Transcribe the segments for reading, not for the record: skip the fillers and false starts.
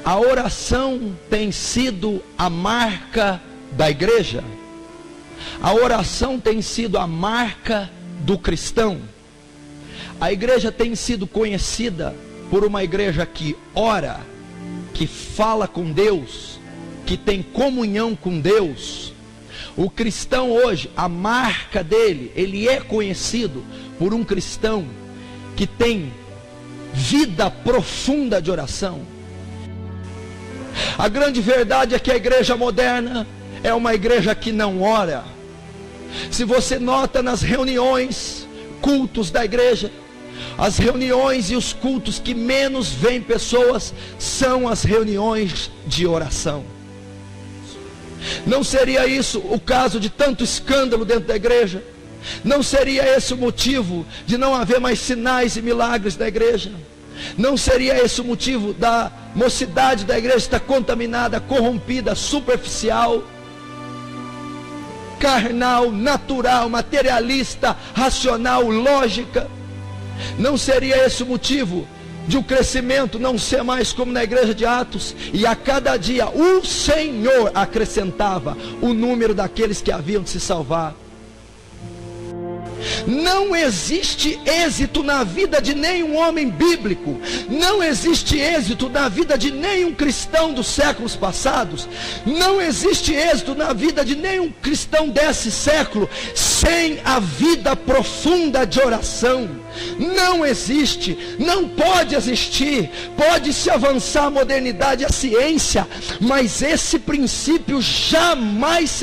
A oração tem sido a marca da igreja. A oração tem sido a marca do cristão. A igreja tem sido conhecida por uma igreja que ora, que fala com Deus, que tem comunhão com Deus. O cristão hoje, a marca dele, ele é conhecido por um cristão que tem vida profunda de oração. A grande verdade é que a igreja moderna é uma igreja que não ora. Se você nota nas reuniões, cultos da igreja, as reuniões e os cultos que menos vêm pessoas são as reuniões de oração. Não seria isso o caso de tanto escândalo dentro da igreja? Não seria esse o motivo de não haver mais sinais e milagres da igreja? Não seria esse o motivo da mocidade da igreja estar contaminada, corrompida, superficial, carnal, natural, materialista, racional, lógica? Não seria esse o motivo de o crescimento não ser mais como na igreja de Atos, e a cada dia o Senhor acrescentava o número daqueles que haviam de se salvar? Não existe êxito na vida de nenhum homem bíblico, não existe êxito na vida de nenhum cristão dos séculos passados, não existe êxito na vida de nenhum cristão desse século sem a vida profunda de oração. Não existe, não pode existir. Pode-se avançar a modernidade e a ciência, mas esse princípio jamais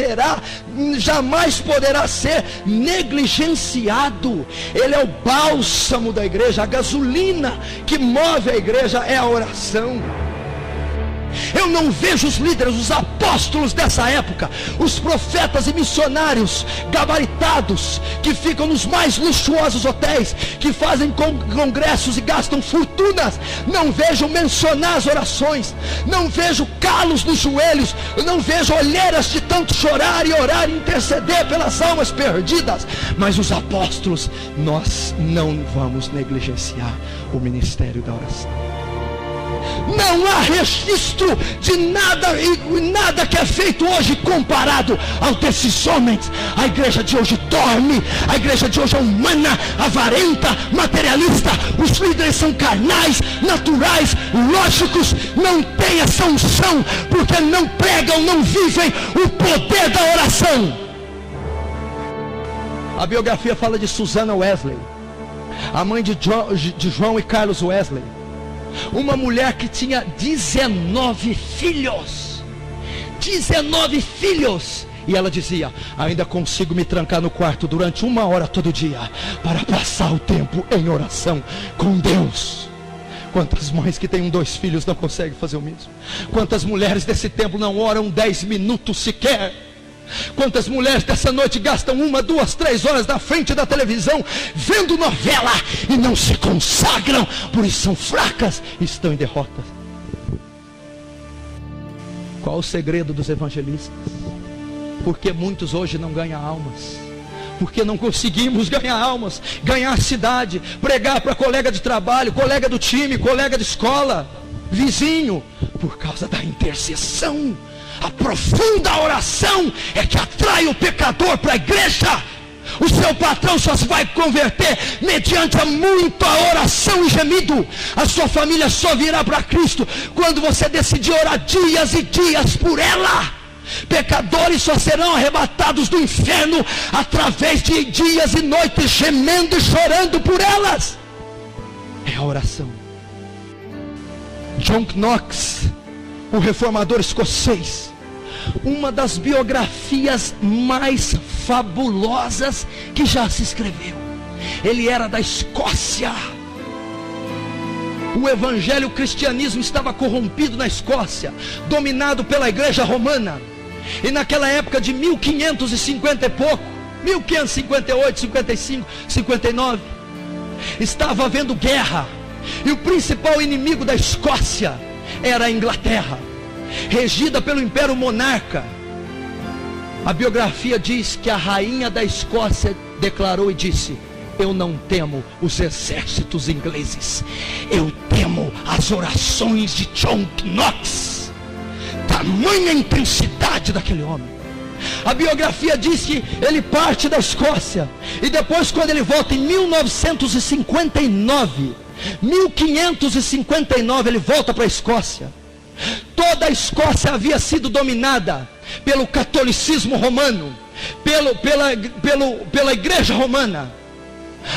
poderá ser negligenciado. Ele é o bálsamo da igreja, a gasolina que move a igreja é a oração. Eu não vejo os líderes, os apóstolos dessa época, os profetas e missionários gabaritados, que ficam nos mais luxuosos hotéis, que fazem congressos e gastam fortunas. Não vejo mencionar as orações, não vejo calos nos joelhos, não vejo olheiras de tanto chorar e orar e interceder pelas almas perdidas. Mas os apóstolos, nós não vamos negligenciar o ministério da oração. Não há registro de nada, e nada que é feito hoje comparado ao desses homens. A igreja de hoje dorme, a igreja de hoje é humana, avarenta, materialista. Os líderes são carnais, naturais, lógicos, não têm essa unção, porque não pregam, não vivem o poder da oração. A biografia fala de Susana Wesley, a mãe de João e Carlos Wesley. Uma mulher que tinha 19 filhos. 19 filhos. E ela dizia: ainda consigo me trancar no quarto durante 1 hora todo dia para passar o tempo em oração com Deus. Quantas mães que têm 2 filhos não conseguem fazer o mesmo? Quantas mulheres desse tempo não oram 10 minutos sequer? Quantas mulheres dessa noite gastam 1, 2, 3 horas na frente da televisão vendo novela e não se consagram, por isso são fracas e estão em derrota? Qual o segredo dos evangelistas? Porque muitos hoje não ganham almas, porque não conseguimos ganhar almas, ganhar cidade, pregar para colega de trabalho, colega do time, colega de escola, vizinho, por causa da intercessão. A profunda oração é que atrai o pecador para a igreja. O seu patrão só se vai converter mediante muita oração e gemido. A sua família só virá para Cristo quando você decidir orar dias e dias por ela. Pecadores só serão arrebatados do inferno através de dias e noites gemendo e chorando por elas. É a oração. John Knox, o reformador escocês, uma das biografias mais fabulosas que já se escreveu. Ele era da Escócia. O evangelho, o cristianismo estava corrompido na Escócia, dominado pela igreja romana. E naquela época de 1550 e pouco, 1558, 55, 59, estava havendo guerra. E o principal inimigo da Escócia era a Inglaterra, regida pelo Império Monarca. A biografia diz que a rainha da Escócia declarou e disse: eu não temo os exércitos ingleses, eu temo como as orações de John Knox. Tamanha intensidade daquele homem. A biografia diz que ele parte da Escócia, e depois, quando ele volta em 1559, ele volta para a Escócia. Toda a Escócia havia sido dominada pelo catolicismo romano, pela igreja romana.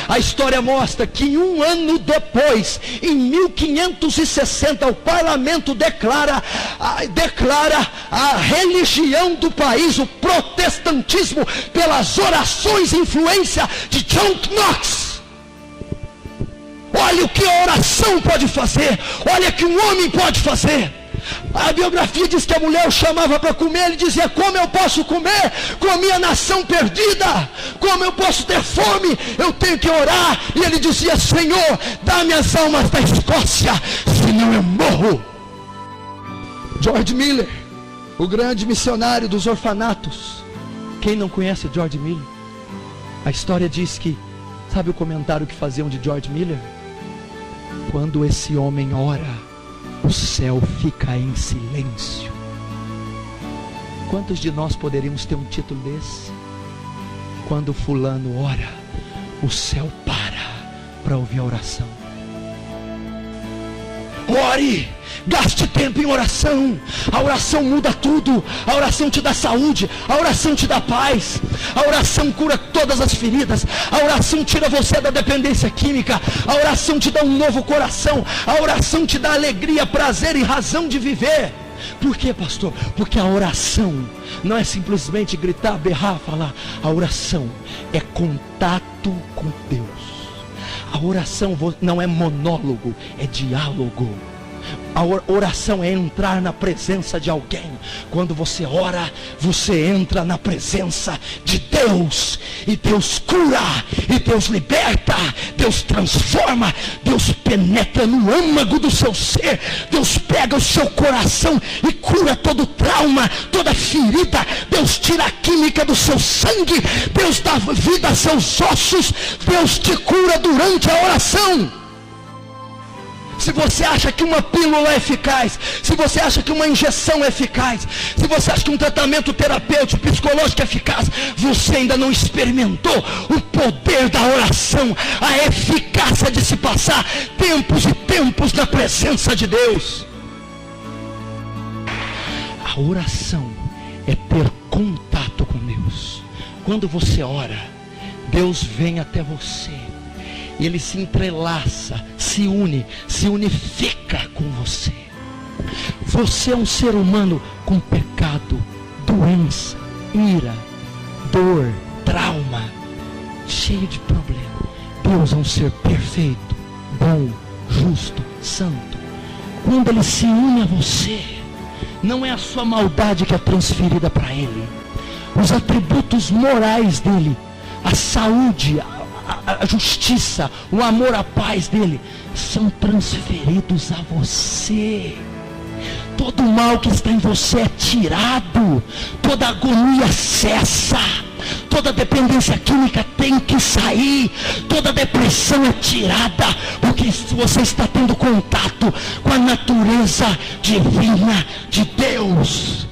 A história mostra que um ano depois, em 1560, o parlamento declara a religião do país, o protestantismo, pelas orações e influência de John Knox. Olha o que a oração pode fazer, olha o que um homem pode fazer. A biografia diz que a mulher o chamava para comer, ele dizia: como eu posso comer com a minha nação perdida? Como eu posso ter fome? Eu tenho que orar. E ele dizia: Senhor, dá-me as almas da Escócia, senão eu morro. George Miller, o grande missionário dos orfanatos. Quem não conhece George Miller? A história diz que, sabe o comentário que faziam de George Miller? Quando esse homem ora, o céu fica em silêncio. Quantos de nós poderíamos ter um título desse? Quando fulano ora, o céu para ouvir a oração. Ore, gaste tempo em oração. A oração muda tudo. A oração te dá saúde, a oração te dá paz, a oração cura todas as feridas, a oração tira você da dependência química, a oração te dá um novo coração, a oração te dá alegria, prazer e razão de viver. Por quê, pastor? Porque a oração não é simplesmente gritar, berrar, falar. A oração é contato com Deus. A oração não é monólogo, é diálogo. A oração é entrar na presença de alguém. Quando você ora, você entra na presença de Deus, e Deus cura, e Deus liberta, Deus transforma, Deus penetra no âmago do seu ser, Deus pega o seu coração e cura todo trauma, toda ferida. Deus tira a química do seu sangue, Deus dá vida a seus ossos, Deus te cura durante a oração. Se você acha que uma pílula é eficaz, se você acha que uma injeção é eficaz, se você acha que um tratamento terapêutico, psicológico é eficaz, você ainda não experimentou o poder da oração, a eficácia de se passar tempos e tempos na presença de Deus. A oração é ter contato com Deus. Quando você ora, Deus vem até você. E Ele se entrelaça, se unifica com você. Você é um ser humano com pecado, doença, ira, dor, trauma, cheio de problema. Deus é um ser perfeito, bom, justo, santo. Quando Ele se une a você, não é a sua maldade que é transferida para Ele. Os atributos morais dEle, a saúde, a justiça, o amor, a paz dele, são transferidos a você. Todo o mal que está em você é tirado, toda agonia cessa, toda dependência química tem que sair, toda depressão é tirada, porque você está tendo contato com a natureza divina de Deus.